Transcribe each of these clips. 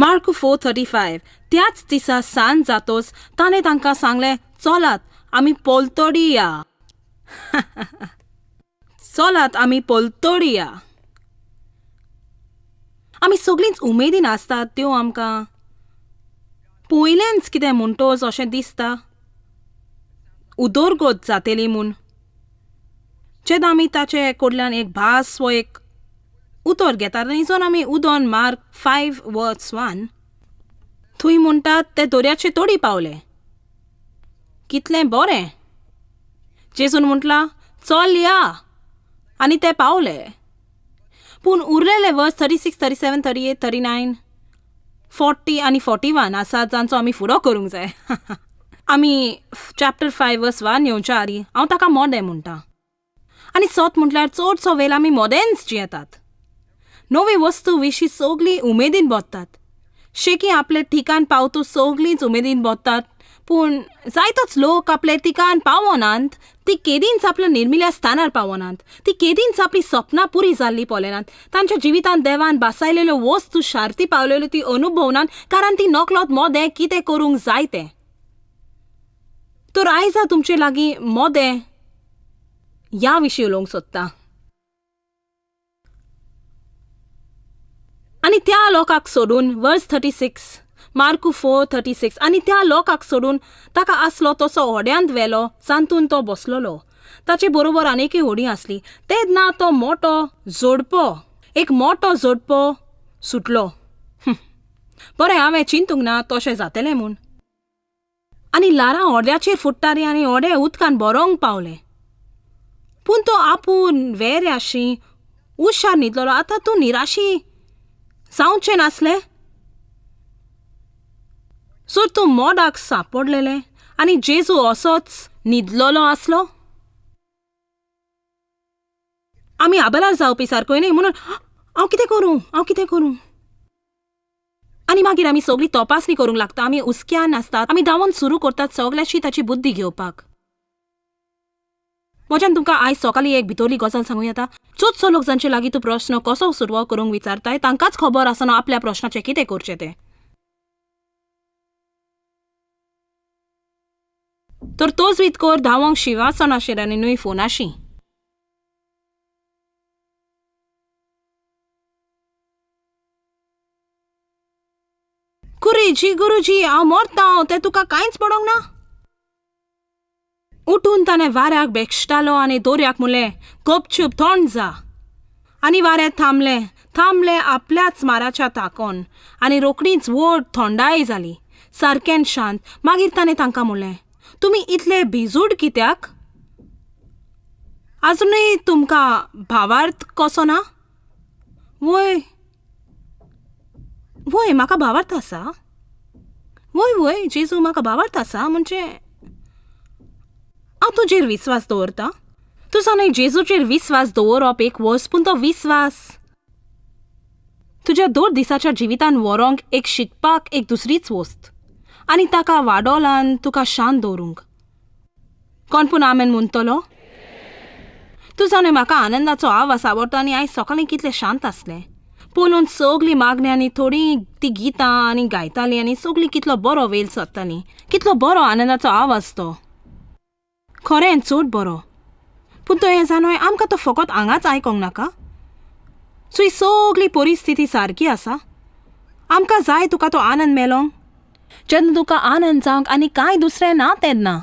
Mark 4:35 त्याच दिसा सांज जातोच ताणें तांकां सांगलें, चलात आमी पोलतोडी या. चलात आमी पोलतोडी या. आमी सगळींच उमेदीन आसतात त्यो आमकां पयलेंच कितें म्हणटोच अशें दिसता, उदरगत जातली म्हूण. जेन्ना आमी ताचे कडल्यान एक भास वो एक उतर घेतात आनी जर आमी उदोन मार्क 5:1 थंय म्हणटात ते दर्याचे तोडी पावले. कितलें बरें. जेजून म्हटलां चल या आनी ते पावले. पूण उरलेले वर्स 36, 37, 38, 39, 40 आनी 41 आसात जांचो आमी फुडो करूंक जाय. आमी चॅप्टर 5:1 येवच्या आरी हांव ताका मोदें म्हणटा. आनी सत म्हटल्यार चडसो वेळ आमी मोदेंच जियेतात. नवी वस्तू विशीं सगळीं उमेदीन बोत्तात. शेकी आपले ठिकाण पावतू सगळींच उमेदीन बोत्तात. पूण जायतोच लोक आपले ठिकाण पावनात. ती केदींच आपल्या निर्मिल्या स्थानार पावनात. ती केदींच आपली सपनां पुरी जाल्ली पळयनात. तांच्या जिवितांत देवान बासायलेल्यो वस्तू शार्ती पावलेल्यो ती अनुभवनात, कारण ती नकळत मोदें कितें करूंक जाय तें. तर आयज हांव तुमचे लागीं मोदें ह्या विशीं उलोवंक सोदतां. आनी त्या लोकाक सोडून वर्स 36 मार्क 4:36 आनी त्या लोकाक सोडून ताका आसलो तसो होड्यांत व्हेलो सांतून तो बसलोलो. ताचे बरोबर आनीकय होडी आसली. तेन्ना तो एक मोठो जोडपो सुटलो. बरें हांवें चिंतूंक ना तशें जातलें म्हूण. आनी लारां होड्याचेर फुट्टालीं आनी होडें उदकान बरोंक पावलें. पूण तो आपूण वेऱ्याशी हुशार न्हिदलोलो. आतां तूं निराशी जावचें नासलें. सो तूं मोडाक सांपडलेलें आनी जेजू असोच न्हिदलोलो आसलो. आमी आबेलार जावपी सारकोय न्ही म्हणून हांव कितें करूं. आनी मागीर आमी सगळी तपासणी करूंक लागता. आमी हुस्क्यान आसतात. आमी धांवून सुरू करतात सगल्याची ताची बुद्धी घेवपाक. म्हज्यान तुमकां आयज सकाळीं एक भितरली गजाल सांगूं येता. चडसो लोक जांचे लागीं तूं प्रश्न कसो सुरवात करूंक विचारताय तांकांच खबर आसना आपल्या प्रश्नाचें कितें करचें तें. तर तोच वितकोर धांवंक शिवासनाचेर आनी न्हय फोनाशी. गुरुजी हांव मरतां तें तुका कांयच पडोंक ना. उठून ताणें वाऱ्याक बेश्टालो आनी दोर्याक म्हणलें गपचूप थंड जा. आनी वारें थांबलें आपल्याच माराच्या ताकोन आनी रोकडीच व्हड थंडाय जाली. सारकें शांत. मागीर ताणें तांकां म्हणलें तुमी इतले भिजूड कित्याक? आजुनूय तुमकां भावार्थ कसो ना? वय म्हाका भावार्थ आसा. वय जेजू म्हाका भावार्थ आसा. म्हणजे हांव तुजेर विस्वास दवरतां. तुजो न्हय जेजूचेर विस्वास दवरप एक वस्त. पूण तो विस्वास तुज्या दर दिसाच्या जिवितान व्हरोंक एक शिकपाक एक दुसरीच वस्त. आनी ताका वाडोलान तुका शांत दवरूंक. कोण पूण आमेन म्हणटलो. तुजो न्हय म्हाका आनंदाचो आवाज आवडटा. आनी आयज सकाळीं कितलें शांत आसलें. पळोवन सगळीं मागणी आनी थोडीं ती गितां आनी गायतालीं आनी सगळीं कितलो बरो वेळ सोदतालीं. कितलो बरो आनंदाचो आवाज तो. खरें चड बरो. पूण तो हें जाणोय आमकां तो फकत हांगाच आयकोंक नाका. चोय सगळी परिस्थिती सारकी आसा. आमकां जाय तुका तो आनंद मेलोंक. जेन्ना तुका आनंद जावंक आनी कांय दुसरें ना तेन्ना.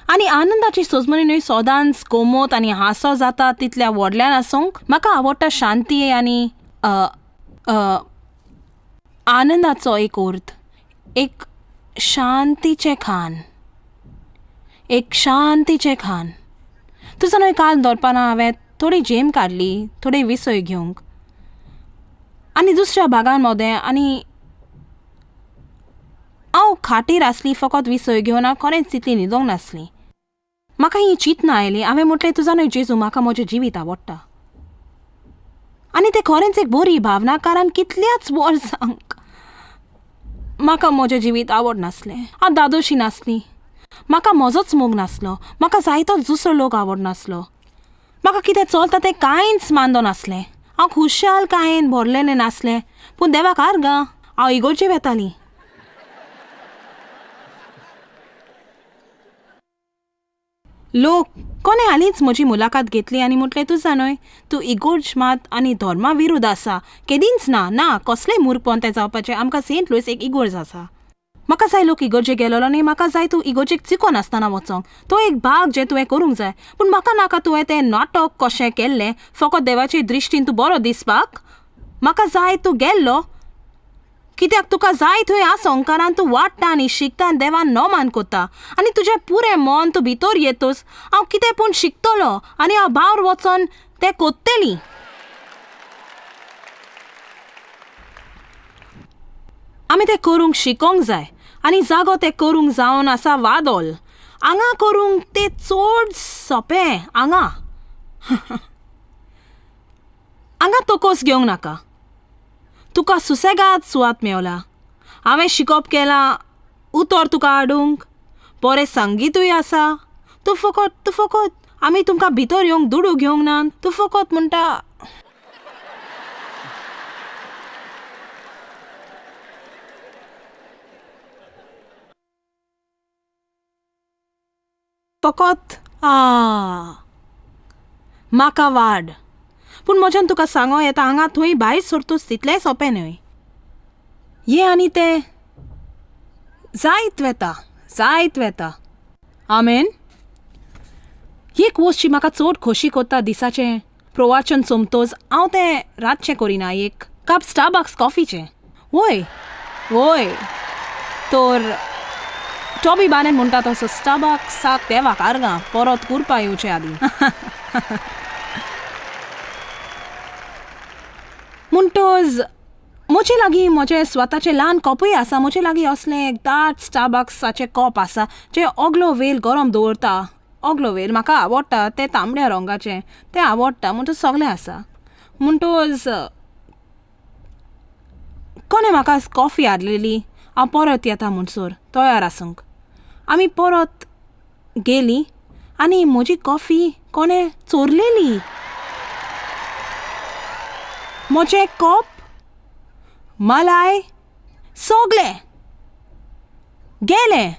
आनी आनंदाची सजमणी न्हय सदांच गोमोत आनी हांसो जाता तितल्या व्हडल्यान आसूंक म्हाका आवडटा. शांती आनी आनंदाचो एक अर्थ. एक शांतीचें खान. तुजो न्हय काल दवरपाना हांवें थोडी जेम काडली थोडे विसय घेवंक. आनी दुसऱ्या भागान मोदें आनी हांव खाटीर आसली फकत विसय घेवन हांव खरेंच तितली न्हिदोंक नासली. म्हाका ही चिंतना आयली. हांवें म्हटलें तुजो न्हय जेजू म्हाका म्हजें जिवीत आवडटा. आनी तें खरेंच एक बरी भावना. कारण कितल्याच वर्सांक म्हाका म्हजें जिवीत आवड नासलें. हांव दादोशी नासली. म्हाका म्हजोच मोग नासलो. म्हाका जायतोच दुसरो लोक आवड नासलो. म्हाका कितें चलता तें कांयच मांदो नासलें. हांव खुशाल कायेन भरलेलें नासलें पूण देवाक आर्गा हांव इगोर्जे वेतालीं. लोक कोणे हालींच म्हजी मुलाखत घेतली आनी म्हटलें तूं जाणय तूं इगोर्ज मात आनी धर्मा विरुद्ध आसा. केदींच ना कसलेंय मुर्खपण तें जावपाचें. आमकां सेंट लुईस एक इगोर्ज आसा. म्हाका जाय लोक इगोर्जेक गेलोलो न्ही, म्हाका जाय तूं इगोर्जेक चिकोन नासतना वचोंक. तो एक भाग जें तुवें करूंक जाय. पूण म्हाका नाका तुवें तें नाटक कशें केल्लें फकत देवाचे दृश्टीन तूं बरो दिसपाक. म्हाका जाय तूं गेल्लो कित्याक तुका जाय थंय आसंकारान तूं वाडटा आनी शिकता आनी देवान नोमान कोत्ता आनी तुजें पुरें मन तूं भितर येतोस हांव कितें पूण शिकतलो आनी हांव भायर वचोन तें कोत्तेली. आमी तें करूंक शिकोंक जाय आनी जागो तें करूंक जावन आसा वादोल. हांगा करूंक तें चड सोंपें. हांगा तोकोस घेवंक नाका. तुका सुसेगाद सुवात मेवला. हांवें शिकोप केलां उतर तुका हाडूंक. बरें संगीतूय आसा. तूं फकत आमी तुमकां भितर येवंक दुडू घेवंक ना. तूं फकत म्हणटा फकत म्हाका वाड. पूण म्हज्यान तुका सांगो येता हांगा थंय भायर सरतोस तितलेंय सोंपें न्हय. ये आनी तें जायत वेता. आमेन. एक वस्तू म्हाका चड खोशी कोत्ता दिसाचें प्रवचन सोमतोच हांव तें रातचें करिना. एक कप स्टारबक्स कॉफीचें. वोय तर टॉबी बानेन म्हणटा तसो स्टारबक्साक देवाक आर्गां परत कुरपा येवचे आदीं. म्हणटोच म्हजे लागीं म्हजें स्वताचें ल्हान कॉपूय आसा. म्हजे लागीं असलें एक दाट स्टारबक्साचें कॉप आसा जें ओगलो वेल गरम दवरता. ओगलो वेल म्हाका आवडटा तें तांबड्या रंगाचें. तें आवडटा म्हणटच सगलें आसा. म्हणटोच कोणें म्हाका कॉफी हाडलेली. हांव परत येता म्हणसर तयार आसूंक. आमी परत गेलीं आनी म्हजी कॉफी कोणें चोरलेली. म्हजें कॉप मलाई सगलें गेलें.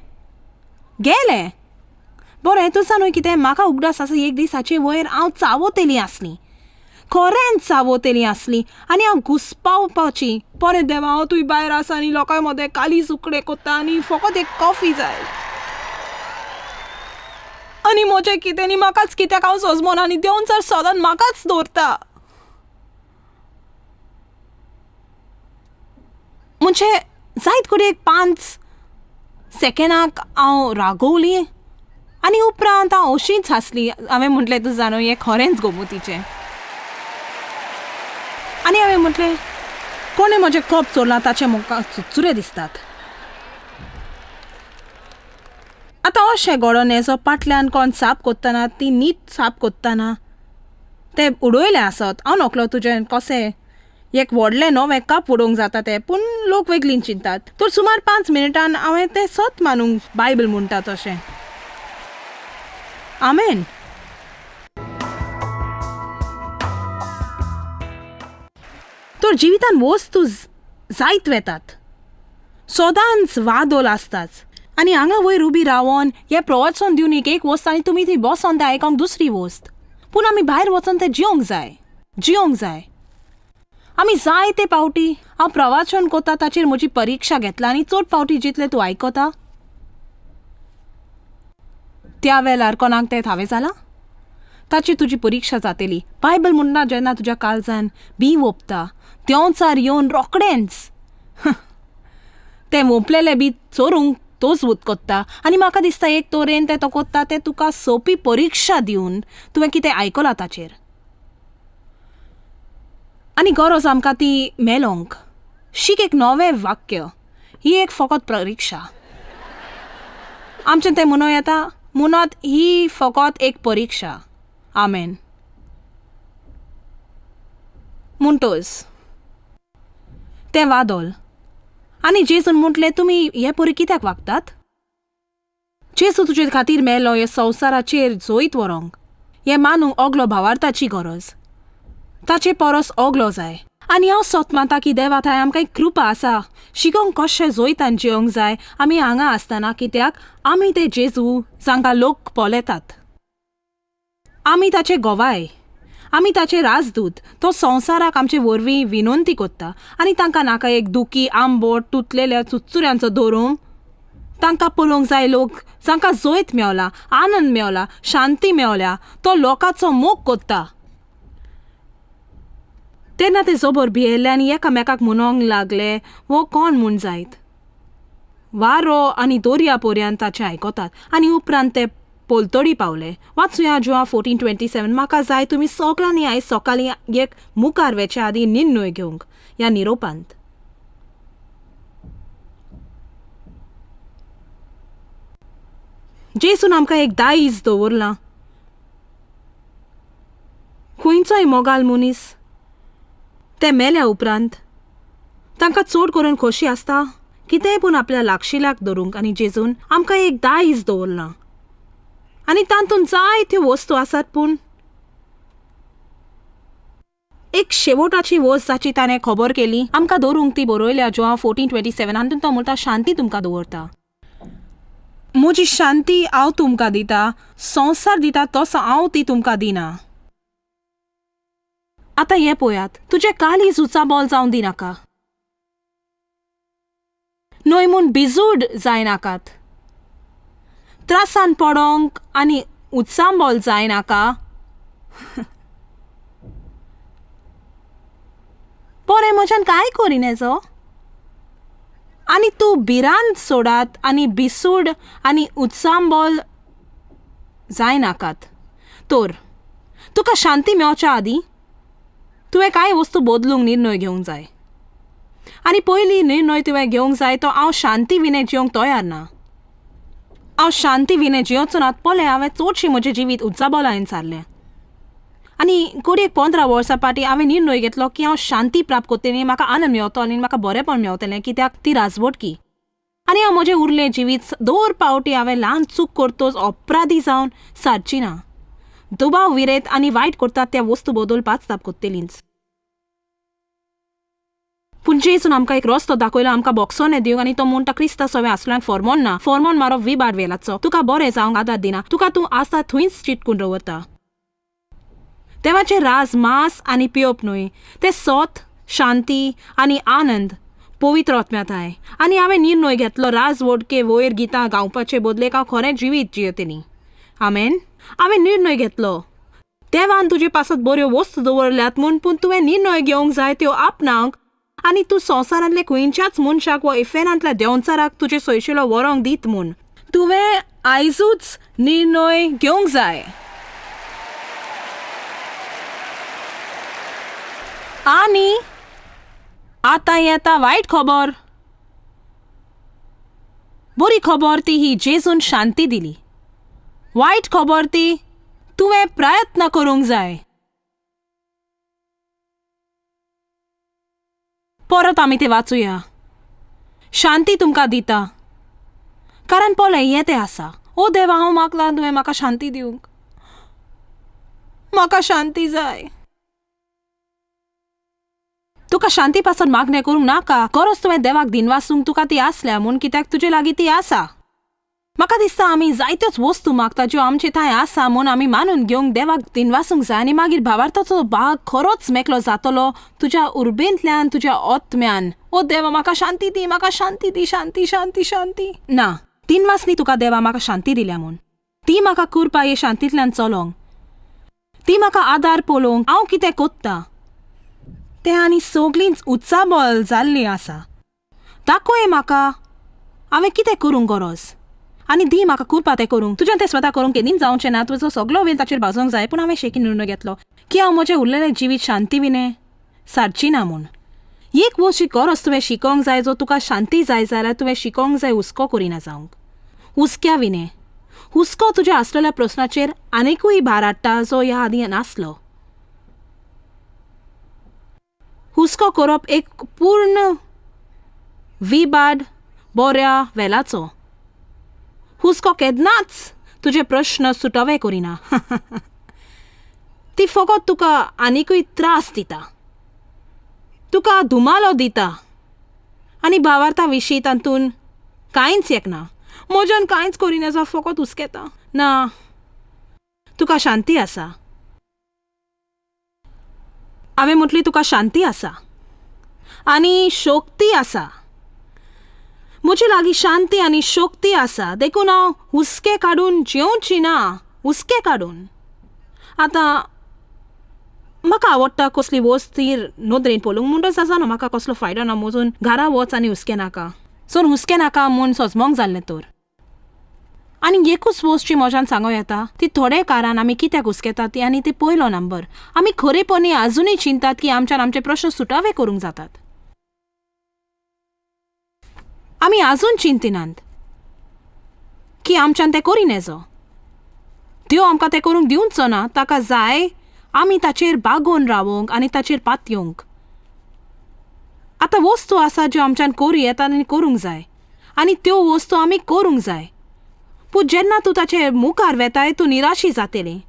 बरें तूं सांग कितें म्हाका उगडास आसा. एक दिसाचे वयर हांव चावोतेली आसली. खरेंच चावोतेली आसली आनी हांव घुस्पावपाची. बरें देवा हांव तुवें भायर आसा आनी लोकां मदें कालीज उकडे कोत्ता आनी फकत एक कॉफी जाय. आनी म्हजें कितें न्ही म्हाकाच कित्याक हांव सोजमोन आनी देंवन सर सदांच म्हाकाच दवरता. म्हणजे जायत कडेन 5 सेकंडाक हांव रागवली आनी उपरांत हांव अशींच हांसली. हांवें म्हटलें तूं जाणो हें खरेंच गोमुतीचें. आनी हांवें म्हटलें कोणें म्हजें कॉप चोरलां ताचे म्हाका चुचुरे दिसतात. आतां अशें घडोवन हेजो फाटल्यान कोण साप कोत्तना ती नीट साप कोत्तना तें उडयलें आसत. हांव नकलो तुजें कशें एक व्हडलें नवें कप उडोवंक जाता तें. पूण लोक वेगळीं चिंतात. तर सुमार 5 मिनटान हांवें तें सत मानूंक बायबल म्हणटा तशें. आमेन. तर जिवितान वस्तू जायत वेतात. सदांच वादोल आसताच. आनी हांगा वयर उबी रावन हें प्रवचन दिवन एक वस्त आनी तुमी ती बसोन तें आयकोंक दुसरी वस्त. पूण आमी भायर वचोन तें जियोंक जाय. आमी जायते पावटी हांव प्रवचन कोत्ता ताचेर म्हजी परिक्षा घेतला आनी चड पावटी जितले तूं आयकता त्या वेळार कोणाक तें हांवें जालां ताची तुजी परिक्षा जातली. बायबल म्हणटा जेन्ना तुज्या काळजान बी ओंपता देंवचार येवन रोखडेंच तें ओंपलेलें बी चोरूंक तोच वूत कोत्ता. आनी म्हाका दिसता एक तोरेन तें तो कोत्ता तें तुका सोंपी परिक्षा दिवन तुवें कितें आयकलां ताचेर. आनी गरज आमकां ती मेलोंक. शीक एक नवें वाक्य ही एक फकत परिक्षा. आमचें तें म्हणूं येता म्हणत ही फकत एक परिक्षा. आमेन. म्हणटोच तें वादोल आनी जेजून म्हटलें तुमी हे परी कित्याक वागतात. जेजू तुजे खातीर मेलो हे संवसाराचेर जोयत व्हरोंक. हें मानूंक ओगलो भावार्थाची गरज. ताचे परस ओगलो जाय. आनी हांव सोतमाता की देवा थंय आमकां एक कृपा आसा शिकोंक कशें जोयतान जियोंक जाय आमी हांगा आसतना, कित्याक आमी ते जेजू जांकां लोक पोलेतात. आमी ताचे गोवाय, आमी ताचे राजदूत. तो संवसाराक आमचे वरवीं विनंती कोत्ता आनी तांकां नाका एक दुखी आंबोट तुटलेल्या चुचुऱ्यांचो धरून. तांकां पळोवंक जाय लोक जांकां जोयत मेवला, आनंद मेवला, शांती मेवल्या. तो लोकांचो मोग कोत्ता. तेन्ना ते जोबोर भियेल्ले आनी एकामेकाक म्हणोंक लागले वो कोण म्हूण जायत. वारो आनी दर्या पर्यंत ताचें आयकोतात आनी उपरांत ते पोलतडी पावले. वाचुया जुआ 14:27. म्हाका जाय तुमी सगळ्यांनी आयज सकाळीं एक मुखार वेचे आदी निर्णय घेवंक ह्या निरोपांत. जेसून आमकां एक दायज दवरलां. खंयचोय मोगाल मनीस ते मेल्या उपरांत तांकां चड करून खोशी आसता कितेंय पूण आपल्या लागशिलाक धरूंक, आनी जेजून आमकां एक दायज दवरलां. आनी तातूंत जायत्यो वस्तू आसात, पूण एक शेवटाची वस्त जाची ताणें खबर केली आमकां धरूंक ती बरयल्या जुआ 14:27. आनी तो म्हणटा शांती तुमकां दवरता. म्हजी शांती हांव तुमकां दिता, संवसार दिता तसो हांव ती तुमकां दिना. आतां हें पळयात, तुजें काळीज उचाबोल जावं दिनाका, न्हय म्हूण बिजूड जायनाकात, त्रासान पडोंक आनी उत्सांबोल जायनाका. पोरे म्हज्यान कांय करिनेजो आनी तूं भिरांत सोडात आनी बिसूड आनी उत्सांबोल जायनाकात. तर तुका शांती मेवच्या आदीं तुवें कांय वस्तू बदलूंक निर्णय घेवंक जाय. आनी पयली निर्णय तुवें घेवंक जाय तो हांव शांती विने जियोंक तयार ना. हांव शांती विने जियोचो ना. पळय, हांवें चडशें म्हजें जिवीत उत्साबोलायेन सारलें आनी कोडी 15 वर्सां फाटीं हांवें निर्णय घेतलो की हांव शांती प्राप्त करतलें, म्हाका आनंद मेवतलो आनी म्हाका बरेंपण मेवतलें, कित्याक ती राजवटकी. आनी हांव म्हजें उरलें जिवीत दर पावटी हांवें ल्हान चूक करतोच अपराधी जावन सारची ना. दुबाव विरेत आनी वायट करतात त्या वस्तू बदल पाचताप करतलींच. पूण जेसून आमकां एक रस्तो दाखयलो आमकां बोक्सोने दिवंक, आनी तो म्हणटा क्रिस्ता सवे आसल्यांक फॉर्मोन ना. फॉर्मोन मारप विबाड वेलाचो तुका बरें जावंक आदार दिना. तुका तूं आसता थंयच चिटकून दवरता. देवाचें राज मांस आनी पियोप न्हय, तें सोत, शांती आनी आनंद पवित्र आत्म्यांताय. आनी हांवें निर्णय घेतलो राजवटके वयर गितां गावपाचे बदलेक हांव खरें जिवीत जियेतलीं. आमेन. हांवें निर्णय घेतलो. देवान तुजे पासत बऱ्यो वस्तू दवरल्यात म्हूण, पूण तुवें निर्णय घेवंक जाय त्यो आपणावंक. आनी तूं संवसारांतले खंयच्याच मनशाक वा इफेनांतल्या देंवचाराक तुजे सयशिलो व्हरोंक दीत म्हूण तुवें आयजूच निर्णय घेवंक जाय. आनी आतां येता वायट खबर. बरी खबर ती ही जेजून शांती दिली. वायट खबर ती तुवें प्रयत्न करूंक जाय. परत आमी ते वाचुया. शांती तुमकां दिता, कारण पळय हें तें आसा. ओ देवा, हांव मागलां तुवें म्हाका शांती दिवंक. म्हाका शांती जाय. तुका शांती पासून मागणें करूंक नाका. खरोच तुवें देवाक दिनवासूंक तुका ती आसल्या म्हूण, कित्याक तुजे लागीं ती आसा. म्हाका दिसता आमी जायत्योच वस्तू मागता ज्यो आमचे थंय आसा म्हूण आमी मानून घेवंक देवाक दिनवासूंक जाय. आनी मागीर भावार्थाचो भाग खरोच मेकलो जातलो तुज्या उर्बेंतल्यान, तुज्या आत्म्यान. ओ देवा, म्हाका शांती दी, म्हाका शांती दी, शांती शांती शांती. ना, दिनवासनी तुका देवा म्हाका शांती दिल्या म्हूण. ती म्हाका कृपा हे शांतींतल्यान चलोंक, ती म्हाका आदार पळोवंक हांव कितें कोत्ता तें आनी सगळींच उत्साबोल जाल्लीं आसा. दाखय म्हाका हांवें कितें करूंक गरज, आनी दी म्हाका कृपा तें करूंक. तुज्यान तें स्वता करूंक केन्ना जावचें ना. तुजो सगळो वेळ ताचेर भाजोंक जाय. पूण हांवें शेकी निर्णय घेतलो की हांव म्हजें उरलेलें जिवीत शांती विने सारची ना म्हूण. एक वस्त गरज तुवें शिकोंक जाय. जो तुका शांती जाय जाल्यार तुवें शिकोंक जाय हुस्को करिना जावंक. हुस्क्या विने हुस्को तुज्या आसलेल्या प्रस्नाचेर आनिकूय भार हाडटा जो ह्या आदीं नासलो. हुस्को करप एक पूर्ण विबाड बऱ्या वेलाचो. हुस्को केन्नाच तुजे प्रश्न सुटवे करिना. ती फकत तुका आनिकूय त्रास दिता, तुका धुमालो दिता आनी भावार्था विशीं तातूंत कांयच येकना. म्हज्यान कांयच करिना जा, फकत हुस्केता. ना, तुका शांती आसा. हांवें म्हटली तुका शांती आसा आनी शोक्ती आसा. म्हजे लागीं शांती आनी शोक्ती आसा, देखून हांव हुस्के काडून जेवची ना, हुस्के काडून. आतां म्हाका आवडटा कसली वस्त ती नदरेन पळोवंक, म्हणटच आसा न्हू म्हाका कसलो फायदो ना मोजून घरा वच आनी हुस्के नाका. सोन हुस्के नाका म्हूण सजमोंग जाल्लें तर. आनी एकूच वस्त जी म्हज्यान सांगूं येता ती थोडे कारान आमी कित्याक हुस्केतात ती, आनी ती पयलो नंबर, आमी खरेपणी आजुनूय चिंतात की आमच्यान आमचे प्रश्न सुटावे करूंक जातात. आमी आजून चिंतिनात की आमच्यान तें करी नजो. देव आमकां तें करूंक दिवचो ना. ताका जाय आमी ताचेर बागोवन रावंक आनी ताचेर पातयेवंक. आतां वस्तू आसा ज्यो आमच्यान करूं येतात आनी करूंक जाय, आनी त्यो वस्तू आमी करूंक जाय. पूण जेन्ना तूं ताचे मुखार वेताय तूं निराशी जातलें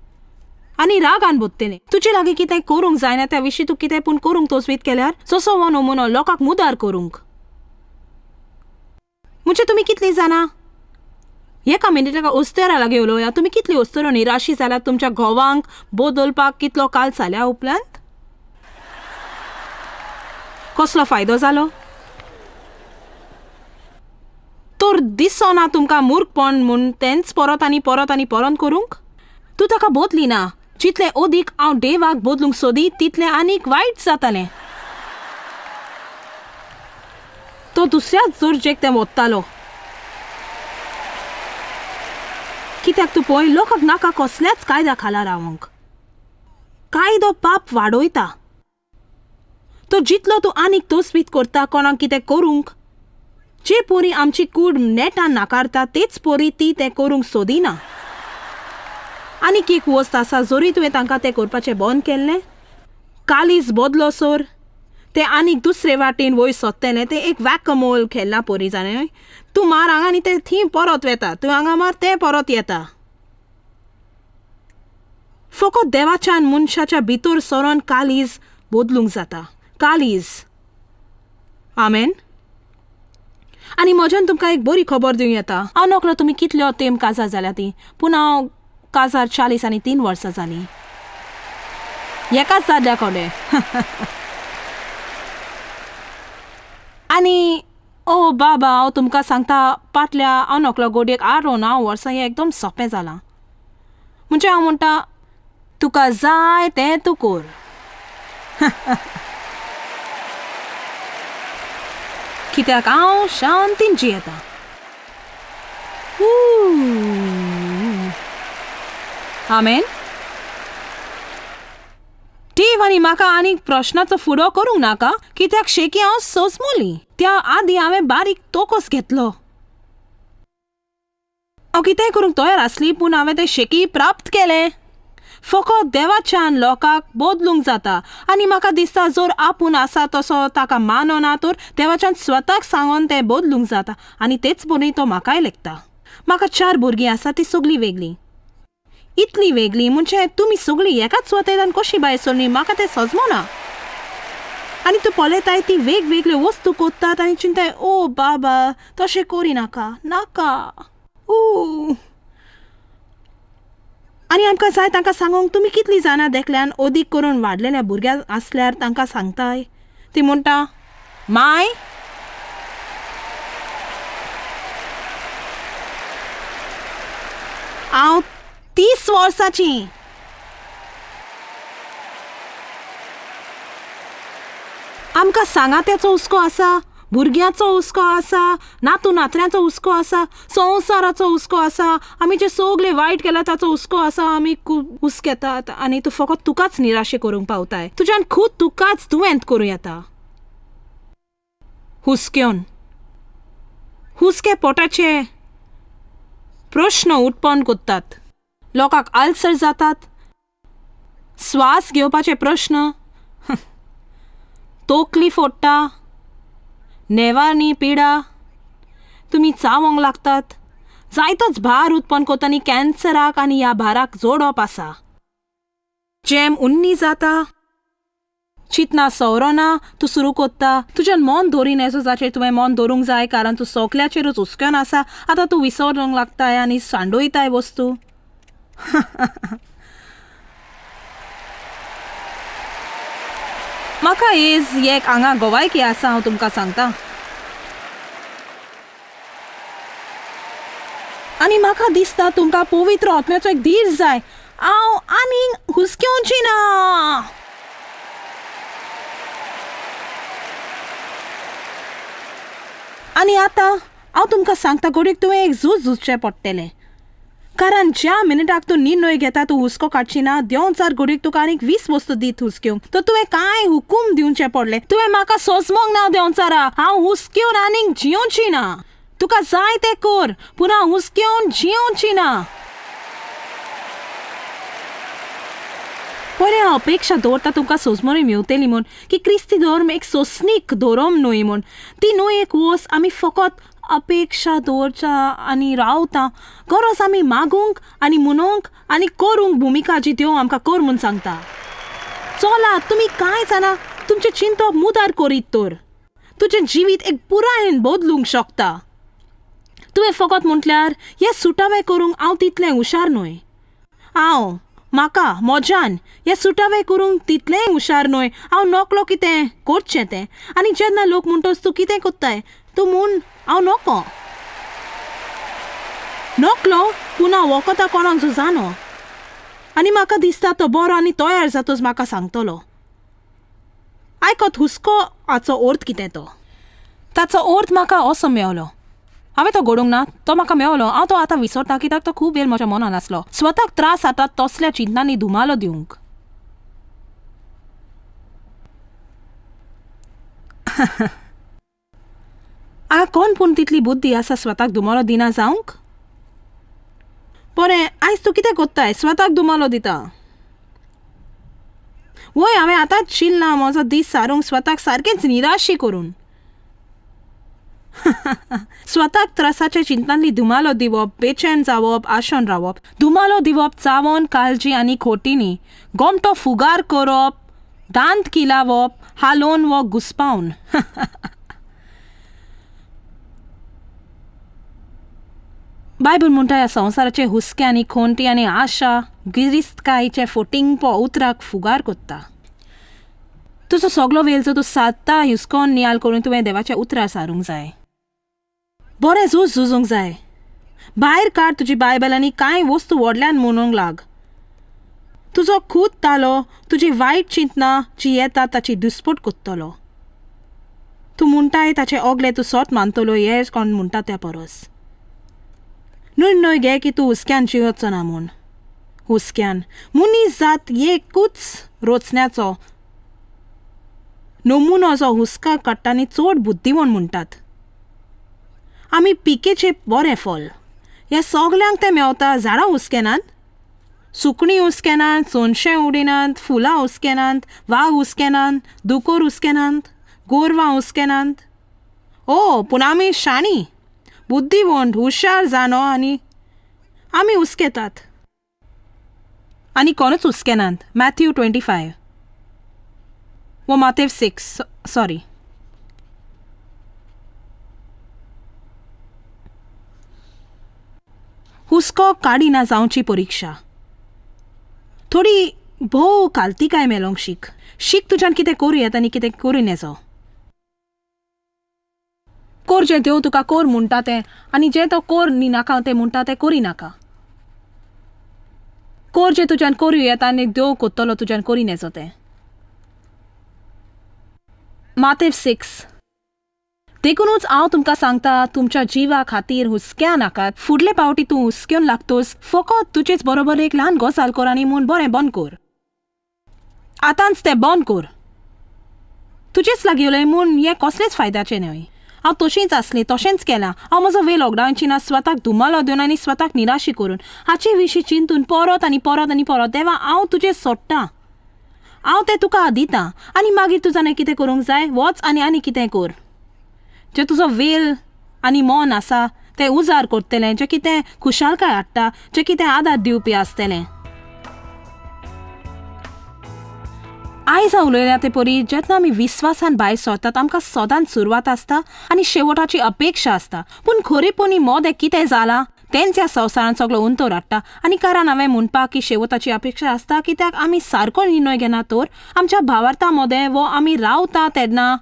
आनी रागान बोत्तलें. तुजे लागीं कितें करूंक जायना त्या विशीं तूं कितें पूण करूंक तोजवीत केल्यार जसो हो नमुनो लोकांक मुदार करूंक. म्हणजे तुमी कितलीं जाणां एका मिनिटाक ओस्तेरा लागीं उलोवया. तुमी कितली ओस्तेरो निराशी जाल्यात तुमच्या घोवांक बदलपाक कितलो काल जाल्या उपरांत? कसलो फायदो जालो? तर दिसना तुमकां मूर्खपण म्हूण तेंच परत आनी परत आनी परत करूंक? तूं ताका बदली ना. जितलें अदीक हांव देवाक बदलूंक सोदी तितलें आनीक वायट जातालें. तो दुसऱ्याच दर्जेक तें वत्तालो. कित्याक तूं पळय, लोकांक नाका कसल्याच कायद्या खाला रावंक. कायदो पाप वाडयता. तो जितलो तूं आनीक तोसवीत करता कोणाक कितें करूंक, जे पोरी आमची कूड नेटान नाकारता तेच पोरी ती तें करूंक सोदिना. आनीक एक वस्त आसा, जरी तुवें तांकां तें करपाचें बंद केल्लें, कालीज बदलो सोर ते आनीक दुसरे वाटेन वयर सोदतले. ते एक वॅकमोल खेळ्ळा पोरी जाणें. तूं मार हांगा आनी ते थी परत वेता, तूं हांगा मार ते परत येता. फकत देवाच्यान मनशाच्या भितर सरोन कालीज बदलूंक जाता. कालीज. आमेन. आनी म्हज्यान तुमकां एक बरी खबर दिवं येता. हांव नकळो तुमी कितल्यो तेम काजार जाल्या ती, पूण हांव काजार 43 वर्सां जालीं. एकाच दादल्या कोडे. आनी ओ बाबा, हांव तुमकां सांगता, फाटल्या हांव नकलो गोडयेक 8 वर्सां हें एकदम सोंपें जालां. म्हणजे हांव म्हणटा तुका जाय तें तूं कर. कित्याक हांव शांतीन जियेता. आमेन. टीव आनी म्हाका आनीक प्रश्नाचो फुडो करूंक नाका, कित्याक शेकी हांव सोजमोली. त्या आदीं हांवें बारीक तोकोस घेतलो. हांव कितेंय करूंक तयार आसली, पूण हांवें तें शेकी प्राप्त केलें. फकत देवाच्यान लोकांक बदलूंक जाता. आनी म्हाका दिसता जर आपूण आसा तसो ताका मानना तर देवाच्यान स्वताक सांगून तें बदलूंक जाता. आनी तेच पळोवन तो म्हाकाय लेखता. म्हाका 4 भुरगीं आसा, ती सगळीं वेगळीं. इतली वेगळीं म्हणजे तुमी सगळीं एकाच वतेल्यान कशी भायर सरलीं म्हाका तें सजमोना. आनी तूं पळयताय ती वेगवेगळ्यो वस्तू कोत्तात आनी चिंताय ओ बाबा तशें करिनाका नाका. आनी आमकां जाय तांकां सांगूंक तुमी कितलीं जाणां देखल्यान अदीक करून वाडलेल्या भुरग्यां आसल्यार तांकां सांगताय. ती म्हणटा माय हांव 30 वर्सांची. आमकां सांगात्याचो हुस्को आसा, भुरग्याचो हुस्को आसा, नातू नातऱ्याचो हुस्को आसा, संवसाराचो हुस्को आसा, आमी जे सगळे वायट केला ताचो हुस्को आसा. आमी हुस्केतात आनी तूं फकत तुकाच निराशे करूंक पावताय. तुज्यान खूद तुकाच दुयेंत करूं येता. हुस्क्योन हुस्के पोटाचे प्रश्न उत्पन्न कोत्तात. लोकांक आल्सर जातात, स्वास घेवपाचे प्रश्न, तोकली फोडटा, नेवानी पिडा, तुमी चावोंक लागतात. जायतोच भार उत्पन्न कोता आनी कॅन्सराक आनी ह्या भाराक जोडप आसा. जेम उन्नी जाता चितना सवरना तूं सुरू कोत्ता तुज्यान मन दवरी नेसो जाचेर तुवें मन दवरूंक जाय कारण तूं सोकल्याचेरूच हुस्क्यान आसा आतां तूं विसरूंक लागताय आनी सांडोयताय वस्तू म्हाका एज एक हांगा गोवायकी आसा हांव तुमकां सांगता आनी म्हाका दिसता तुमकां पवित्र आत्म्याचो एक धीर जाय हांव आनीक हुस्क्योवची ना आनी आतां हांव तुमकां सांगता घडीक तुवें एक झुजचें पडटलें कारण ज्या मिनिटाक तूं निर्णय घेता तूं हुस्को काडची ना देंवचार घडीक तुका आनीक 20 वस्तू दीत हुस्क्योवंक तर तुवें कांय हुकूम दिवचें पडलें तुवें म्हाका सोजमोंक ना देंवचारा हांव हुस्क्योवन आनीक जियोवची ना तुका जाय तें कर पूण हांव हुस्क्योवन जियोवची ना पळय हांव अपेक्षा दवरता तुमकां सोजमोरी मेवतली म्हूण की क्रिस्ती धर्म एक सोंसणीक धोरम न्हय म्हूण ती न्हय एक वस आमी फकत अपेक्षा दवरच्या आनी रावता गरज आमी मागूंक आनी म्हणूंक आनी करूंक भुमिका जी देव आमकां कर म्हूण सांगता चला तुमी कांय जाणा तुमचें चिंतप मुदार करीत तर तुजें जिवीत एक पुरायेन बदलूंक शकता तुवें फकत म्हटल्यार हें सुटावें करूंक हांव तितलें हुशार न्हय हांव म्हाका म्हज्यान हें सुटावें करूंक तितलेंय हुशार न्हय हांव नकलो कितें करचें तें आनी जेन्ना लोक म्हणटोच तूं कितें कोत्ताय तूं म्हूण हांव नकलो पूण हांव वखदां कोणाक झुजानो आनी म्हाका दिसता तो बरो आनी तयार जातोच म्हाका सांगतलो आयकत हुस्को हाचो अर्थ कितें तो ताचो अर्थ म्हाका असो मेवलो हांवें तो घडोवंक ना तो म्हाका मेवलो हांव तो आतां विसरता कित्याक तो खूब वेळ म्हज्या मनान आसलो स्वताक त्रास जाता तसल्या चिंतांनी धुमालो दिवंक कोण पूण तितली बुद्धी आसा स्वताक धुमालो दिना जावंक बरें आयज तूं कितें कोत्ताय स्वताक धुमालो दिता वय हांवें आतांच चिल्ला म्हजो दीस सारूंक स्वताक सारकेंच निराशी करून स्वताक त्रासाच्या चिंतांनी धुमालो दिवप बेचैन जावप आशोन रावप धुमालो दिवप चावोन काळजी आनी खोटींनी गोमटो फुगार करप दांत किलावप हालोवन वा घुस्पावन बायबल म्हणटा ह्या संवसाराचे हुस्के आनी खोंटी आनी आशा गिरिस्तकायेचे फोटिंग उतराक फुगार कोत्ता तुजो सगलो वेळ जो तूं सादता हुस्कोन नियाल करून तुवें देवाच्या उतरार सारूंक जाय बरें झुजूंक जाय भायर काड तुजी बायबल आनी कांय वस्तू व्हडल्यान म्हणूंक लाग तुजो खूद तालो तुजी वायट चिंतना जी येता ताची दुस्पट कोत्तलो तूं म्हणटाय ताचे ओगले तूं सोत मानतलो हे कोण म्हणटा त्या परस निर्णय घे की तूं हुस्क्यान जियोचो ना म्हूण हुस्क्यान मनीस जात एकूच रोचण्याचो नमुनो जो हुस्का काडटानी चड बुद्धीवन म्हणटात आमी पिकेचे बरें फल ह्या सगल्यांक ते मेवता झाडां हुस्केनात सुकणीं हुस्केनात सोनशें उडिनात फुलां हुस्केनात वाग हुस्केनात दुकोर हुस्केनात गोरवां हुस्केनात ओ पूण आमी शाणीं बुद्धीवंत हुशार जानो आनी आमी हुस्केतात आनी कोणूच हुस्केनात मॅथ्यू 25 व मातेव 6 सॉरी हुस्को काडिना जावची परीक्षा थोडी भोव कालती काय मेलोंक शीक तुज्यान कितें करूं येता आनी कितें करूं येजो कोर जें देव तुका कोर म्हणटा तें आनी जें तो कोर नाका तें म्हणटा तें करी नाका कोर जें तुज्यान करूं येता आनी देव कोत्तलो तुज्यान करी नेजो तें मातेव 6 देखूनच हांव तुमकां सांगता तुमच्या जिवा खातीर हुस्क्या नाकात फुडले पावटी तूं हुस्क्योन लागतोस फकत तुजेच बरोबर एक ल्हान गजाल कर आनी म्हूण बरें बंद कर आतांच तें बंद कर तुजेच लागीं उलय म्हूण हें कसलेच फायद्याचें न्हय हांव तशींच आसलें तशेंच केलां हांव म्हजो वेळ लॉकडावनची ना स्वताक धुमालो दिवन आनी स्वताक निराशी करून हाचे विशीं चिंतून परत आनी परत आनी परत देवा हांव तुजें सोडटां हांव तें तुका दितां आनी मागीर तूं जाणें कितें करूंक जाय वच आनी कितें कर जें तुजो वेळ आनी मन आसा तें उजार करतलें जें कितें खुशालकाय हाडटा जें कितें आदार दिवपी आसतलें आयज उलयल्या ते परी जेन्ना आमी विस्वासान भायर सरतात आमकां सदांच सुरवात आसता आनी शेवटाची अपेक्षा आसता. पूण खरेपणी मोदें कितें जालां तेंच ह्या संवसारान सगळो उंतो हाडटा. आनी कारण हांवें म्हणपाक की शेवटाची अपेक्षा आसता कित्याक आमी सारको निर्णय घेना तर आमच्या भावार्था मोदें वो आमी रावता तेन्ना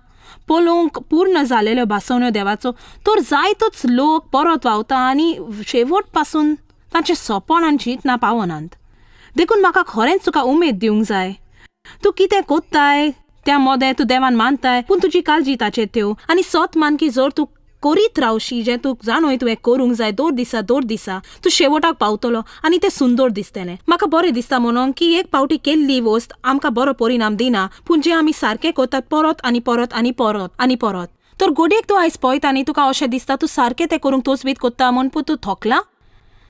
पळोवंक पूर्ण जालेल्यो भासवण्यो देवाचो तर जायतोच लोक परत वावता आनी शेवट पासून तांचे सोंपण आनी चिंतना पावनात. देखून म्हाका खरेंच तुका उमेद दिवंक जाय. तूं कितें कोत्ताय त्या मोदें तूं देवान मानताय पूण तुजी काळजी ताचेर ठेव आनी सोत मान की जर तूं करीत रावशी जें तूं जाणोय तुवें करूंक जाय दर दिसा तूं शेवटाक पावतलो आनी तें सुंदर दिसतलें. म्हाका बरें दिसता म्हणून की एक पावटी केल्ली वस्त आमकां बरो परिणाम दिना पूण जें आमी सारकें करतात परत आनी परत आनी परत आनी परत. तर गोडयेक तूं आयज पळयता आनी तुका अशें दिसता तूं सारकें तें करूंक तोचबीत कोत्ता म्हूण पूण तूं थकला.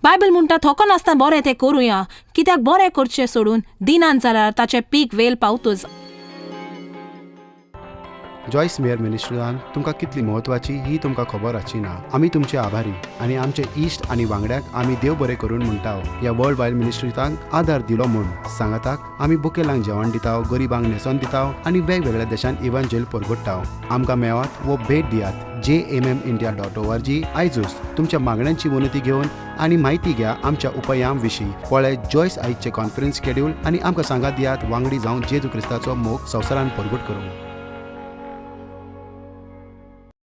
बायबल म्हणटा थको नासतना बरें तें करुया कित्याक बरें करचें सोडून दिनान जाल्यार ताचें पीक वेल पावतोच. जॉयस मेयर मिनिस्ट्रीजान तुमकां कितली म्हत्वाची ही तुमकां खबर आसची ना. आमी तुमचे आभारी आनी आमचे इश्ट आनी वांगड्याक आमी देव बरें करून म्हणटाव. ह्या वर्ल्ड वायड मिनिस्ट्रीजांक आदार दिलो म्हूण सांगाताक आमी बुकेलांक जेवण दिताव, गरिबांक न्हेसोन दिताव आनी वेगवेगळ्या देशांत इव्हँजल परगटाव. आमकां मेळात वो भेट दियात jmmindia.org. आयजूच तुमच्या मागण्यांची उन्नती घेवन आनी म्हायती घ्या आमच्या उपायां विशीं. पळय जॉयस आयजचे कॉन्फरन्स शेड्यूल आनी आमकां सांगात दियात वांगडी जावन जेजू क्रिस्ताचो मोग संवसारान परगट करूंक.